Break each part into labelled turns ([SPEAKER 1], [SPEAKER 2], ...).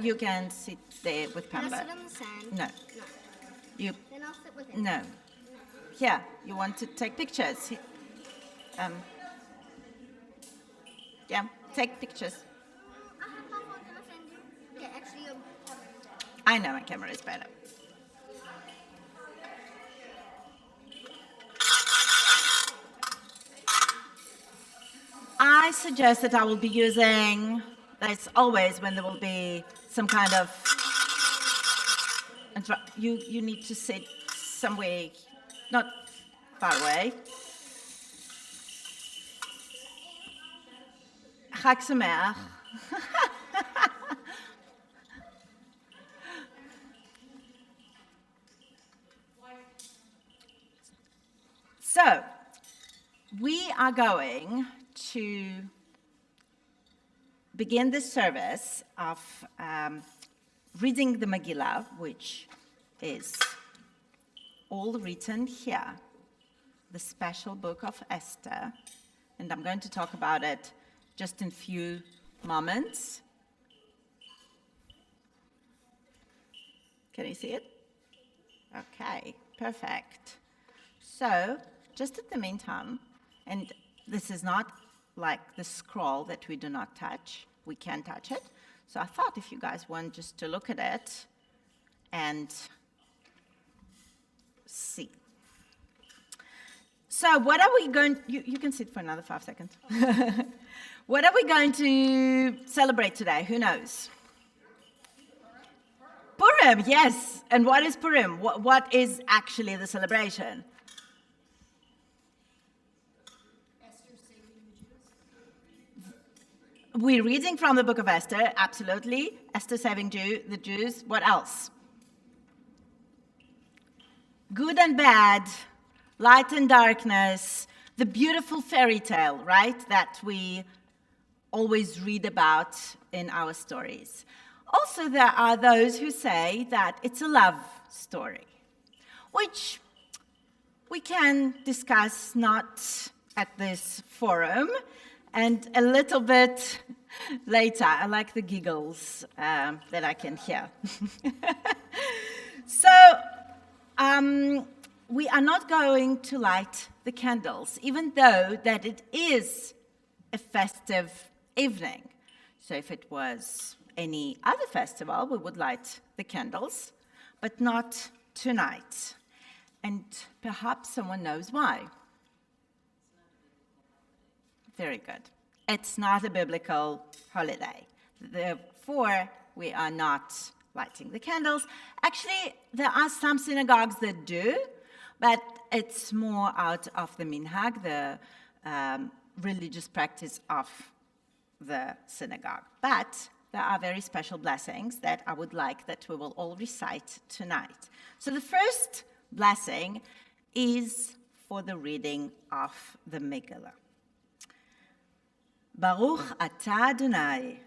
[SPEAKER 1] You can sit there with
[SPEAKER 2] Can I
[SPEAKER 1] Pamela.
[SPEAKER 2] sit on the sand?
[SPEAKER 1] No.
[SPEAKER 2] No.
[SPEAKER 1] You.
[SPEAKER 2] Then I'll sit with him.
[SPEAKER 1] No. Here, you want to take pictures. Yeah, take pictures.
[SPEAKER 2] I have my phone. Can I send you? Okay, actually,
[SPEAKER 1] I know my camera is better. I suggest that I will be using, that's always when there will be some kind of, you need to sit somewhere, not far away. Chag Sameach. So, we are going to begin this service of reading the Megillah, which is all written here, the special book of Esther, and I'm going to talk about it just in a few moments. Can you see it? Okay, perfect. So, just in the meantime, and this is not like the scroll that we do not touch, we can touch it. So I thought if you guys want just to look at it and see. So what are we going, you can sit for another 5 seconds. What are we going to celebrate today? Who knows? Purim, yes. And what is Purim? What is actually the celebration? We're reading from the book of Esther, absolutely. Esther saving the Jews. What else? Good and bad, light and darkness, the beautiful fairy tale, right, that we always read about in our stories. Also, there are those who say that it's a love story, which we can discuss not at this forum, and a little bit later. I like the giggles that I can hear. So, we are not going to light the candles, even though that it is a festive evening. So if it was any other festival, we would light the candles, but not tonight. And perhaps someone knows why. Very good. It's not a biblical holiday. Therefore, we are not lighting the candles. Actually, there are some synagogues that do, but it's more out of the minhag, the religious practice of the synagogue. But there are very special blessings that I would like that we will all recite tonight. So the first blessing is for the reading of the Megillah. Baruch atah Adonai,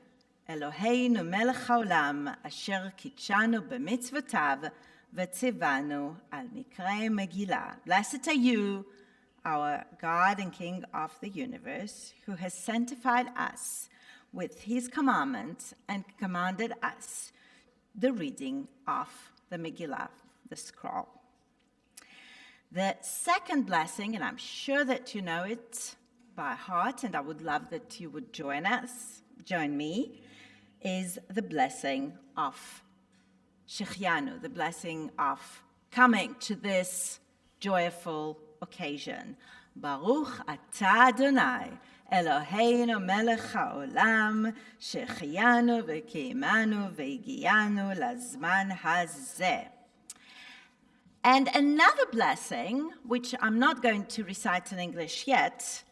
[SPEAKER 1] Eloheinu melech haolam, asher kitshanu b'mitzvotav, v'tzivanu al mikrei Megillah. Blessed are you, our God and King of the universe, who has sanctified us with his commandments and commanded us the reading of the Megillah, the scroll. The second blessing, and I'm sure that you know it by heart, and I would love that you would join me, is the blessing of Shechianu, the blessing of coming to this joyful occasion. Baruch atah Adonai, Eloheinu melech haolam, shechianu v'kimanu v'higianu lazman hazeh. And another blessing, which I'm not going to recite in English yet,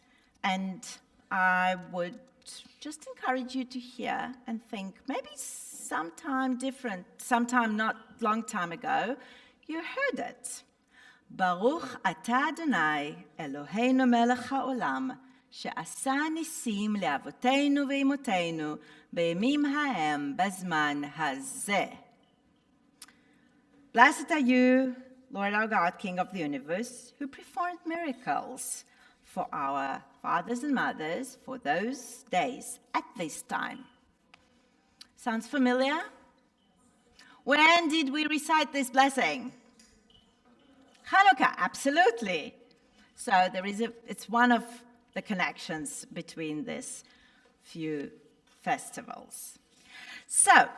[SPEAKER 1] and I would just encourage you to hear and think, maybe sometime different, sometime not long time ago, you heard it. Baruch atah Adonai, Eloheinu melech haolam, she'asa nisim le'avoteinu ve'imoteinu be'yamim ha'em b'zman hazeh. Blessed are you, Lord our God, King of the universe, who performed miracles for our fathers and mothers for those days at this time. Sounds familiar? When did we recite this blessing? Hanukkah, absolutely. So it's one of the connections between these few festivals. So,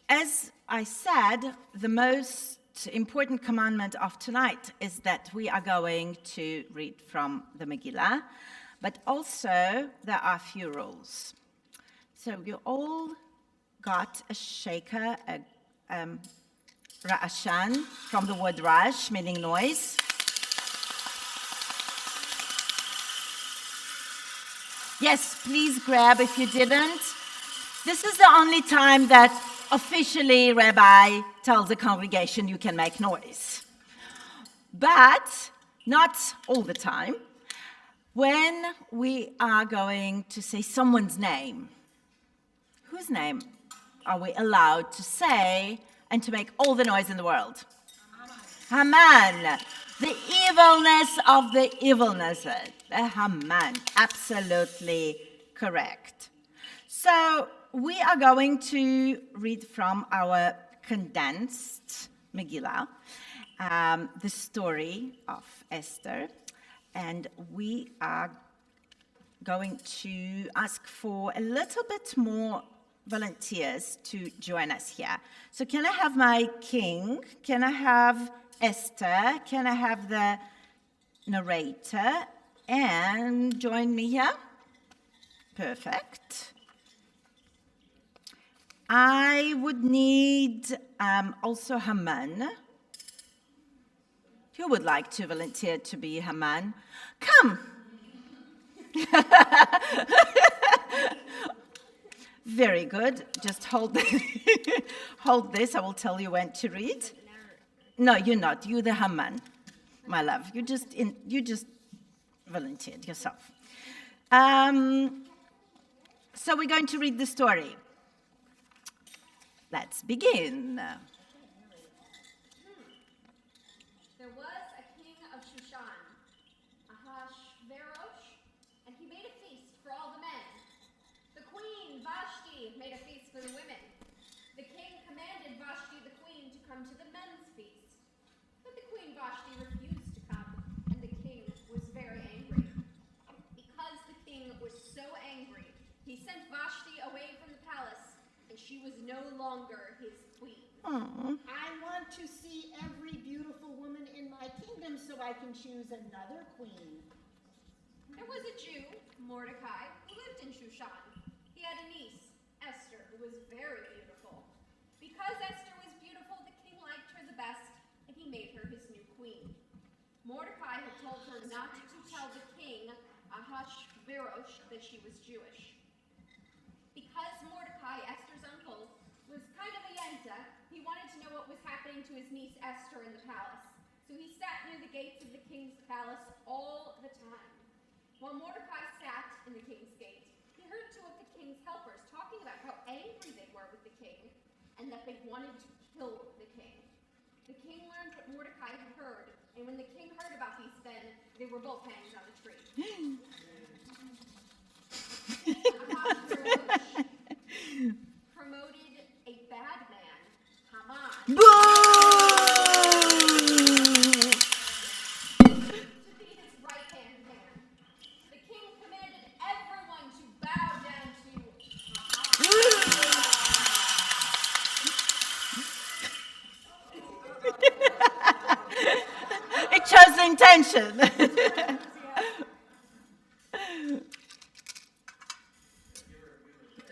[SPEAKER 1] as I said, the most important commandment of tonight is that we are going to read from the Megillah, but also there are a few rules. So you all got a shaker, a ra'ashan, from the word rash, meaning noise. Yes, please grab if you didn't. This is the only time that officially Rabbi tells the congregation you can make noise. But not all the time. When we are going to say someone's name, whose name are we allowed to say and to make all the noise in the world? Haman. The evilness of the evilness. The Haman. Absolutely correct. So we are going to read from our condensed Megillah, the story of Esther, and we are going to ask for a little bit more volunteers to join us here. So can I have my king? Can I have Esther? Can I have the narrator? And join me here. Perfect. I would need also Haman. Who would like to volunteer to be Haman? Come. Very good. Just hold hold this. I will tell you when to read. No, you're not. You're the Haman, my love. You just volunteered yourself. So we're going to read the story. Let's begin.
[SPEAKER 3] There was a king of Shushan, Ahasuerus, and he made a feast for all the men. The queen, Vashti, made a feast for the women. The king commanded Vashti the queen to come to the men's feast. But the queen Vashti refused to come, and the king was very angry. Because the king was so angry, he sent Vashti away from the palace, and she was no longer his queen.
[SPEAKER 1] Aww.
[SPEAKER 4] I want to see every beautiful woman in my kingdom so I can choose another queen.
[SPEAKER 3] There was a Jew, Mordecai, who lived in Shushan. He had a niece, Esther, who was very beautiful. Because Esther was beautiful, the king liked her the best, and he made her his new queen. Mordecai had told her not to tell the king, Ahasuerus, that she was Jewish. Because Mordecai, Esther's uncle, was kind of a yenta, he wanted to know what was happening to his niece Esther in the palace. So he sat near the gates of the king's palace all the time. While Mordecai sat in the king's gate, he heard two of the king's helpers talking about how angry they were with the king and that they wanted to kill the king. The king learned what Mordecai had heard, and when the king heard about these men, they were both hanged on a tree. Promoted a bad man, Haman, to be his right-hand man. The king commanded everyone to bow down to Haman.
[SPEAKER 1] It shows the intention.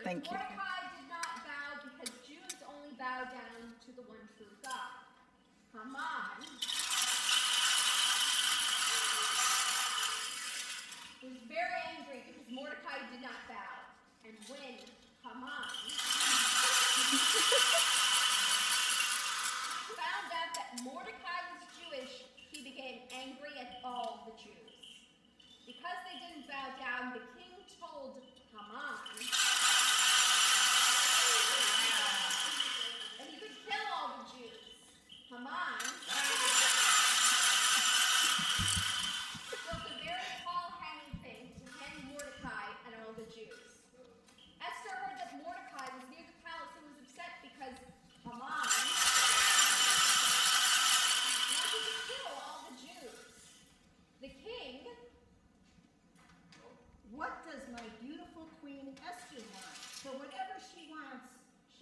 [SPEAKER 1] Thank you.
[SPEAKER 3] Mordecai did not bow because Jews only bow down to the one true God. Haman was very angry because Mordecai did not bow. And when Haman found out that Mordecai was Jewish, he became angry at all the Jews. Because they didn't bow down, the king told Haman that he could kill all the Jews. Haman built a very tall hanging thing to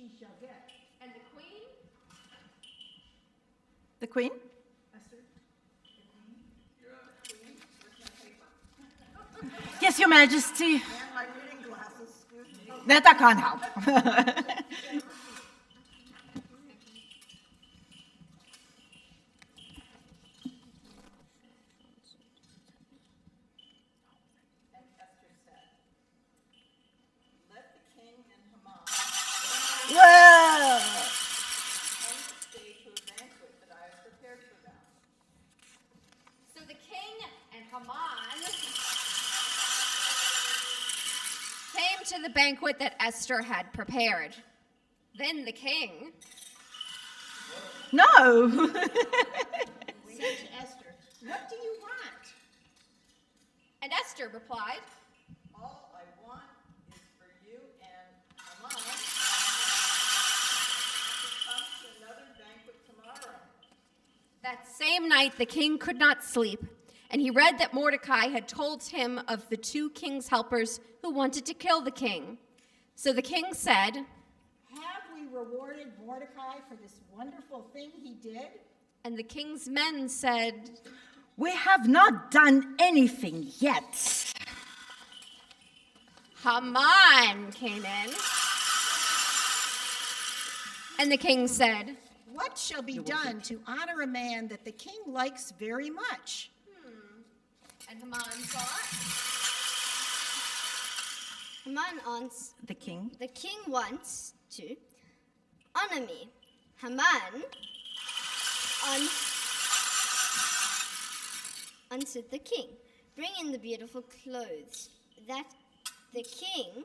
[SPEAKER 4] she shall get.
[SPEAKER 3] And the queen?
[SPEAKER 1] The queen?
[SPEAKER 4] Esther?
[SPEAKER 1] Yes, Your Majesty.
[SPEAKER 4] And my reading glasses, excuse me.
[SPEAKER 1] That I can't help.
[SPEAKER 5] And Esther said, let the king and Haman
[SPEAKER 1] Whoa!
[SPEAKER 5] come to stay to a banquet that I have prepared for them.
[SPEAKER 3] So the king and Haman came to the banquet that Esther had prepared. Then the king
[SPEAKER 1] No.
[SPEAKER 4] Said to Esther, what do you want?
[SPEAKER 3] and Esther replied,
[SPEAKER 5] All I want is for you and Haman to come to another banquet tomorrow.
[SPEAKER 3] That same night the king could not sleep, and he read that Mordecai had told him of the 2 king's helpers who wanted to kill the king. So the king said,
[SPEAKER 4] Have we rewarded Mordecai for this wonderful thing he did?
[SPEAKER 3] and the king's men said,
[SPEAKER 1] We have not done anything yet.
[SPEAKER 3] Haman came in. And the king said,
[SPEAKER 4] What shall be done to honor a man that the king likes very much?
[SPEAKER 3] and Haman thought,
[SPEAKER 2] Haman answered,
[SPEAKER 1] The king.
[SPEAKER 2] the king wants to honor me. Haman answered the king, bring in the beautiful clothes that the king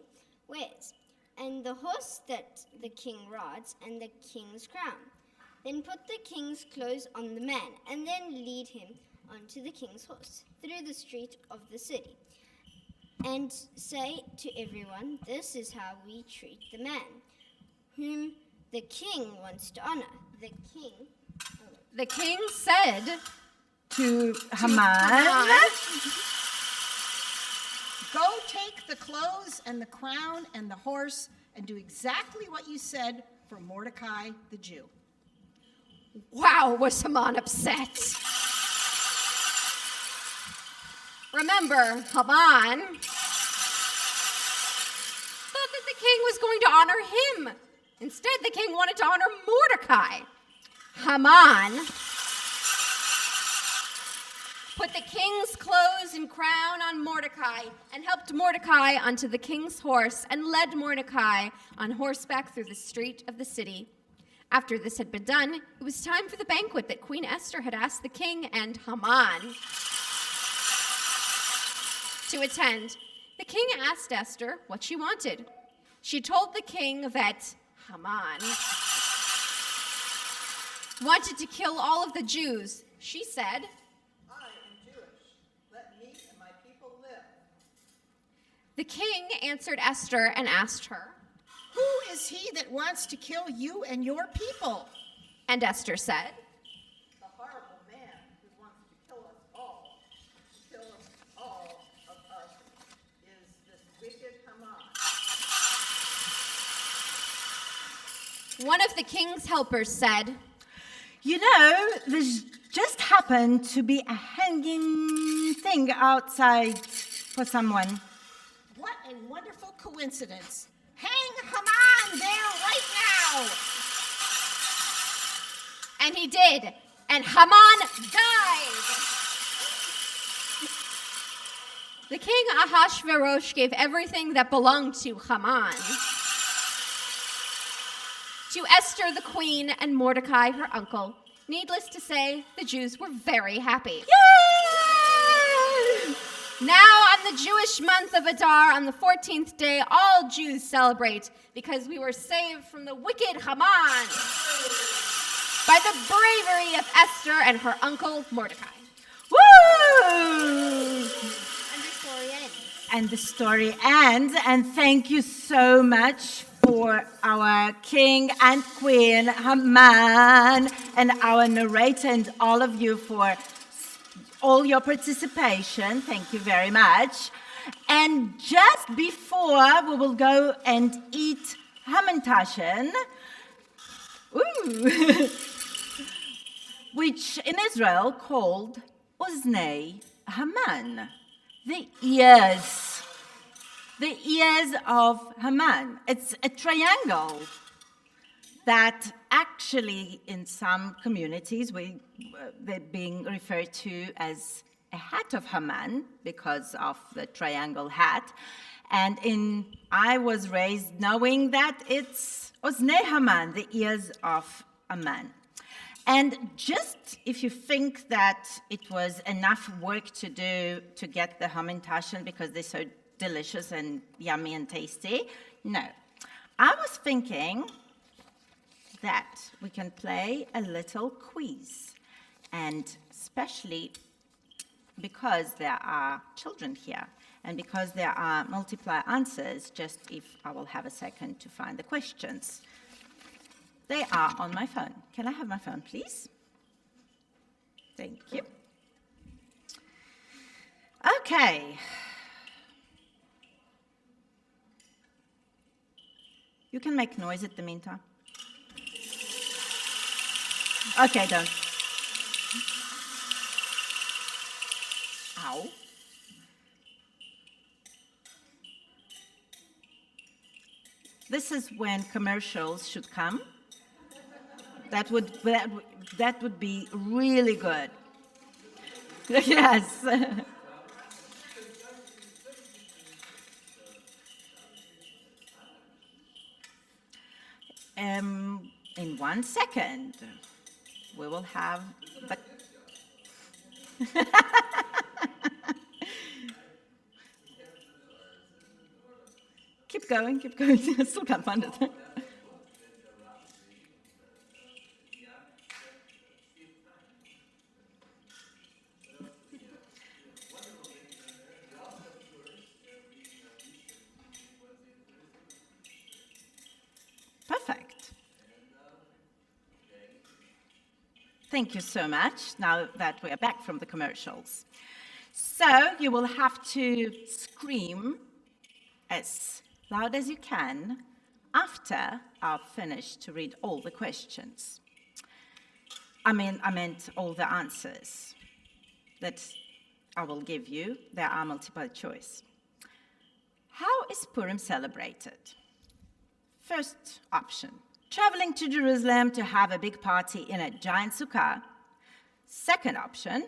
[SPEAKER 2] wears, and the horse that the king rides, and the king's crown. Then put the king's clothes on the man, and then lead him onto the king's horse through the street of the city. And say to everyone, this is how we treat the man whom the king wants to honor.
[SPEAKER 3] the king said
[SPEAKER 1] To
[SPEAKER 3] to
[SPEAKER 1] Haman.
[SPEAKER 3] Haman,
[SPEAKER 4] Go take the clothes and the crown and the horse and do exactly what you said for Mordecai the Jew.
[SPEAKER 3] wow, was Haman upset. Remember, Haman thought that the king was going to honor him. Instead, the king wanted to honor Mordecai. Haman put the king's clothes and crown on Mordecai and helped Mordecai onto the king's horse and led Mordecai on horseback through the street of the city. After this had been done, it was time for the banquet that Queen Esther had asked the king and Haman to attend. The king asked Esther what she wanted. She told the king that Haman wanted to kill all of the Jews. She said,
[SPEAKER 5] I am Jewish. Let me and my people live.
[SPEAKER 3] the king answered Esther and asked her,
[SPEAKER 4] Who is he that wants to kill you and your people?
[SPEAKER 3] and Esther said,
[SPEAKER 5] The horrible man who wants to kill us all of us, is this wicked Haman.
[SPEAKER 3] one of the king's helpers said,
[SPEAKER 1] You know, there's just happened to be a hanging thing outside for someone.
[SPEAKER 4] What a wonderful coincidence. Hang Haman there right now.
[SPEAKER 3] and he did, and Haman died. The king Ahasuerus gave everything that belonged to Haman to Esther the queen and Mordecai her uncle. Needless to say, the Jews were very happy.
[SPEAKER 1] Yay!
[SPEAKER 3] Now, on the Jewish month of Adar, on the 14th day, all Jews celebrate because we were saved from the wicked Haman by the bravery of Esther and her uncle Mordecai.
[SPEAKER 1] Woo!
[SPEAKER 2] And the story ends.
[SPEAKER 1] And the story ends, and thank you so much for our king and queen, Haman, and our narrator, and all of you for all your participation. Thank you very much. And just before we will go and eat Hamantaschen, ooh, which in Israel called Oznei Haman, the ears of Haman. It's a triangle that actually in some communities they're being referred to as a hat of Haman because of the triangle hat. And I was raised knowing that it's Oznei Haman, the ears of Haman. And just if you think that it was enough work to do to get the Hamantaschen because they're so delicious and yummy and tasty, no. I was thinking that we can play a little quiz, and especially because there are children here, and because there are multiple answers, just if I will have a second to find the questions. They are on my phone. Can I have my phone, please? Thank you. Okay. You can make noise at the meantime. Okay, don't. Ow. This is when commercials should come. That would be really good. Yes. In 1 second, we will have, but keep going. I still can't find it. Perfect. Thank you so much, now that we are back from the commercials. So you will have to scream as loud as you can after I've finished to read all the questions. I meant all the answers that I will give you. There are multiple choice. How is Purim celebrated? First option, traveling to Jerusalem to have a big party in a giant sukkah. Second option,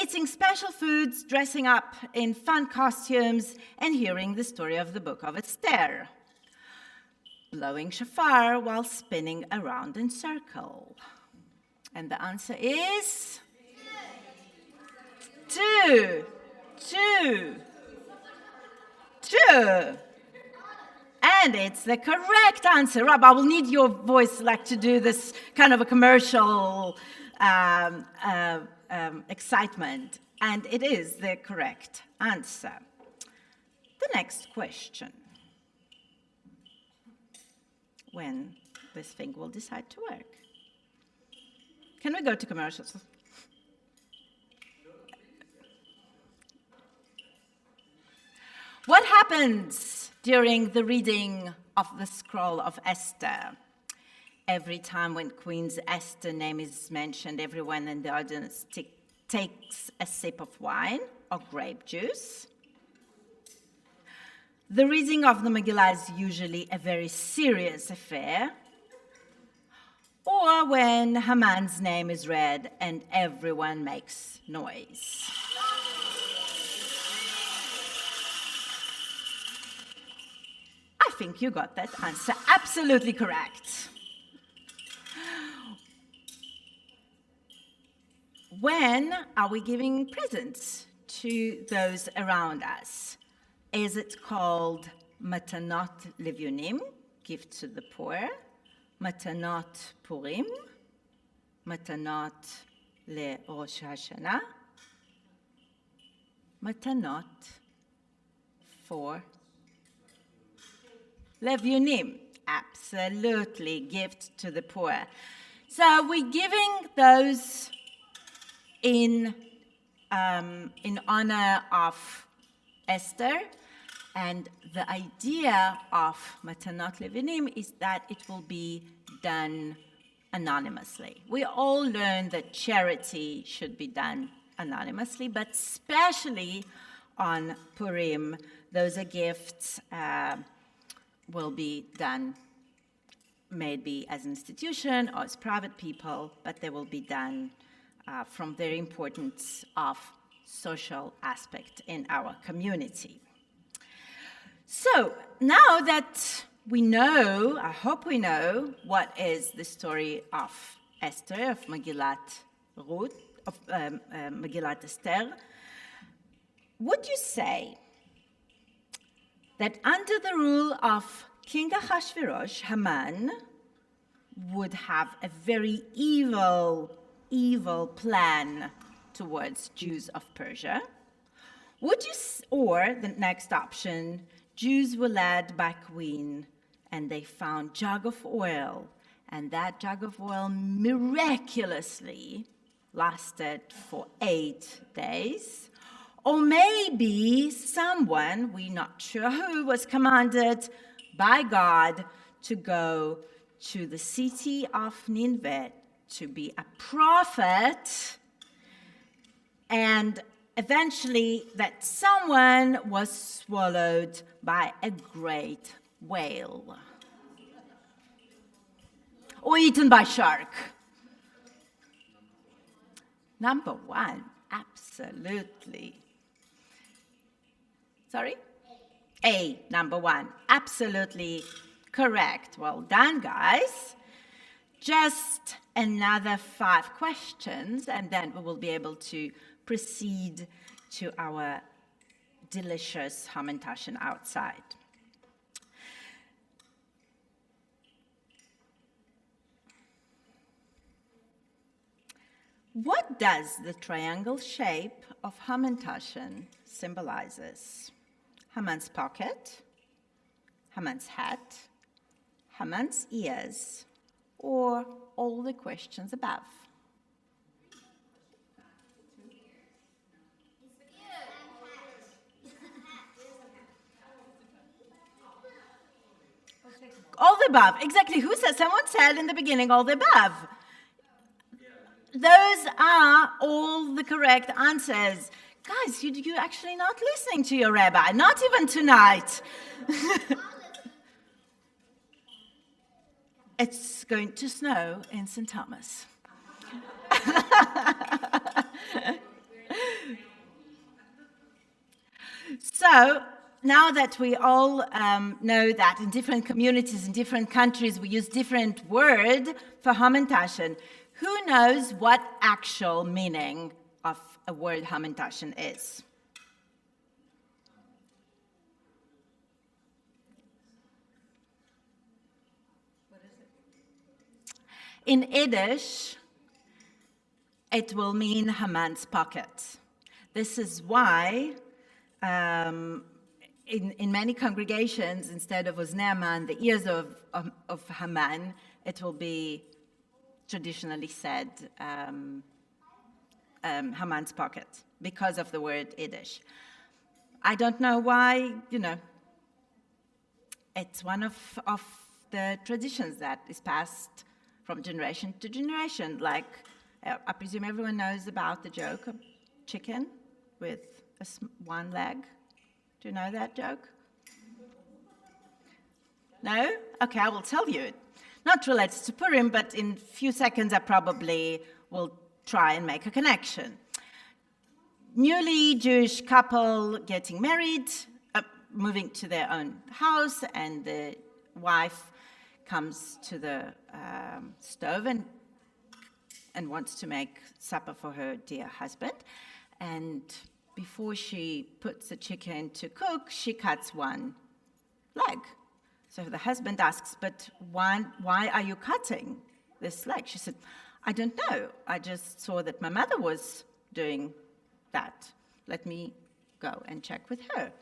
[SPEAKER 1] eating special foods, dressing up in fun costumes, and hearing the story of the book of Esther. Blowing shofar while spinning around in circle. And the answer is 2. And it's the correct answer. Rabbi, I will need your voice to do this kind of a commercial excitement. And it is the correct answer. The next question. When this thing will decide to work. Can we go to commercials? What happens during the reading of the scroll of Esther? Every time when Queen Esther's name is mentioned, everyone in the audience takes a sip of wine or grape juice. The reading of the Megillah is usually a very serious affair, or when Haman's name is read and everyone makes noise. I think you got that answer absolutely correct. When are we giving presents to those around us? Is it called matanot levionim, gift to the poor, matanot Purim, matanot leRosh Hashanah, matanot for levionim? Absolutely, gift to the poor. So we're giving those in honor of Esther, And the idea of Matanot Levinim is that it will be done anonymously. We all learn that charity should be done anonymously, but especially on Purim, those are gifts will be done maybe as an institution or as private people, but they will be done from their importance of social aspect in our community. So now that we know, I hope we know, what is the story of Esther, of Megillat Ruth, of Megillat Esther, would you say that under the rule of King Ahasuerus, Haman would have a very evil plan towards Jews of Persia? Would you, or the next option, Jews were led by queen and they found jug of oil, and that jug of oil miraculously lasted for 8 days. Or maybe someone, we're not sure who, was commanded by God to go to the city of Nineveh to be a prophet, and eventually that someone was swallowed by a great whale or eaten by shark. Number one, absolutely. Sorry? A, number one, absolutely correct. Well done, guys. Just another 5 questions, and then we will be able to proceed to our delicious Hamantaschen outside. What does the triangle shape of Hamantaschen symbolizes? Haman's pocket, Haman's hat, Haman's ears, or all the questions above? All the above, exactly. Who said? Someone said in the beginning, all the above. Those are all the correct answers. Guys, you're actually not listening to your rabbi, not even tonight. It's going to snow in St. Thomas. So, now that we all know that in different communities, in different countries, we use different word for Hamantaschen, who knows what actual meaning of a word Hamantaschen is? What is it? In Yiddish, it will mean Haman's pocket. This is why in many congregations, instead of Oznei Haman, the ears of Haman, it will be traditionally said Haman's pocket, because of the word Yiddish. I don't know why, it's one of the traditions that is passed from generation to generation. Like, I presume everyone knows about the joke of chicken with one leg. Do you know that joke? No? Okay, I will tell you. Not related to Purim, but in a few seconds I probably will try and make a connection. Newly Jewish couple getting married, moving to their own house, and the wife comes to the stove and wants to make supper for her dear husband. And before she puts the chicken to cook, she cuts one leg. So the husband asks, but why are you cutting this leg? She said, I don't know. I just saw that my mother was doing that. Let me go and check with her.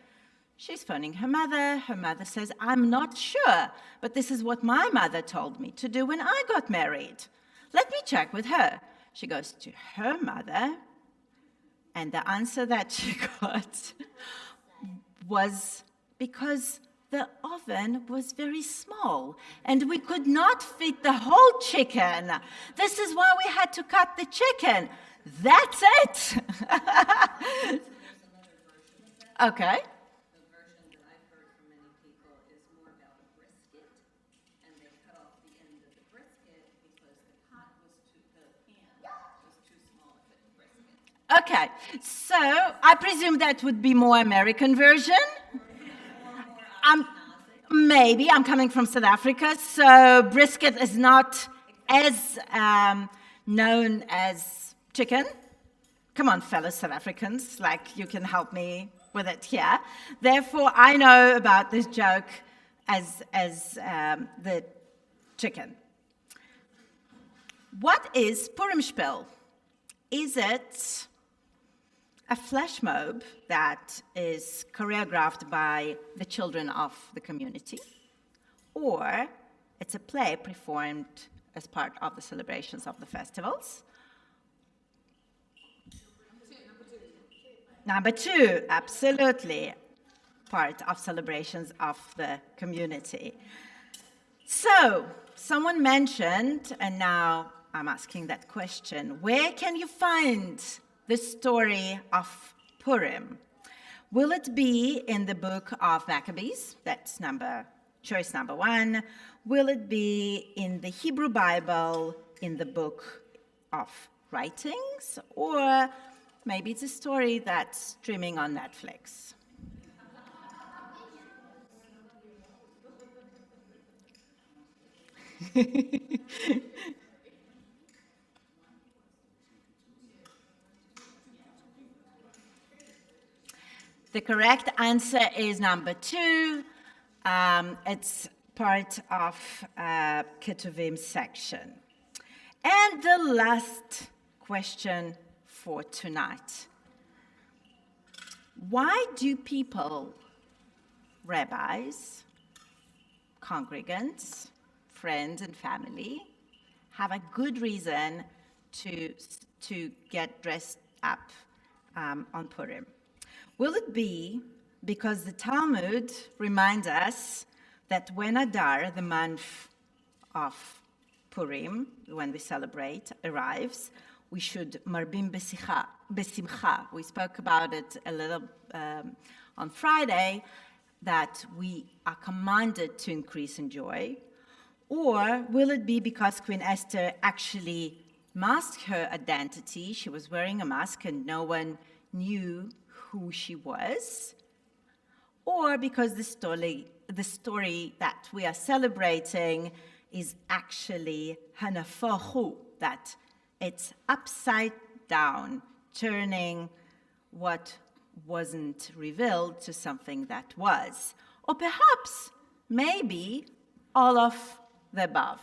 [SPEAKER 1] She's phoning her mother. Her mother says, I'm not sure, but this is what my mother told me to do when I got married. Let me check with her. She goes to her mother, and the answer that she got was because the oven was very small and we could not fit the whole chicken. This is why we had to cut the chicken. That's it. Okay.
[SPEAKER 5] The version that I've heard from many people is more about a brisket, and they cut off the end of the brisket because the pan was too small to fit the brisket.
[SPEAKER 1] Okay, so I presume that would be more American version. Maybe, I'm coming from South Africa, so brisket is not as known as chicken. Come on, fellow South Africans, like you can help me with it here. Therefore, I know about this joke as the chicken. What is Purim Spiel? Is it a flash mob that is choreographed by the children of the community? Or it's a play performed as part of the celebrations of the festivals? Number two, absolutely part of celebrations of the community. So, someone mentioned, and now I'm asking that question, where can you find the story of Purim? Will it be in the book of Maccabees? That's choice number one. Will it be in the Hebrew Bible, in the book of writings? Or maybe it's a story that's streaming on Netflix? The correct answer is number two. It's part of Ketuvim section. And the last question for tonight. Why do people, rabbis, congregants, friends and family, have a good reason to get dressed up on Purim? Will it be because the Talmud reminds us that when Adar, the month of Purim, when we celebrate, arrives, we should marbim besimcha. We spoke about it a little on Friday, that we are commanded to increase in joy. Or will it be because Queen Esther actually masked her identity? She was wearing a mask and no one knew who she was? Or because the story that we are celebrating is actually hanafahu, that it's upside down, turning what wasn't revealed to something that was. Or perhaps, maybe, all of the above.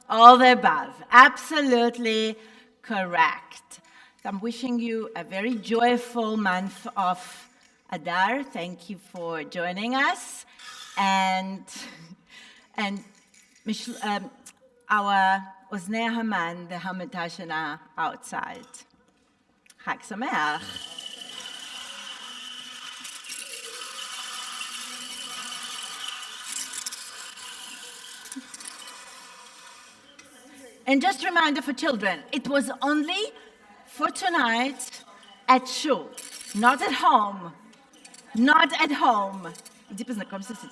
[SPEAKER 1] All the above, absolutely correct. I'm wishing you a very joyful month of Adar. Thank you for joining us. And our Oznei Haman, the Hametashana outside. Chag Sameach. And just a reminder for children, it was only for tonight at shul, not at home. Not at home. Dites-moi comme ça, c'est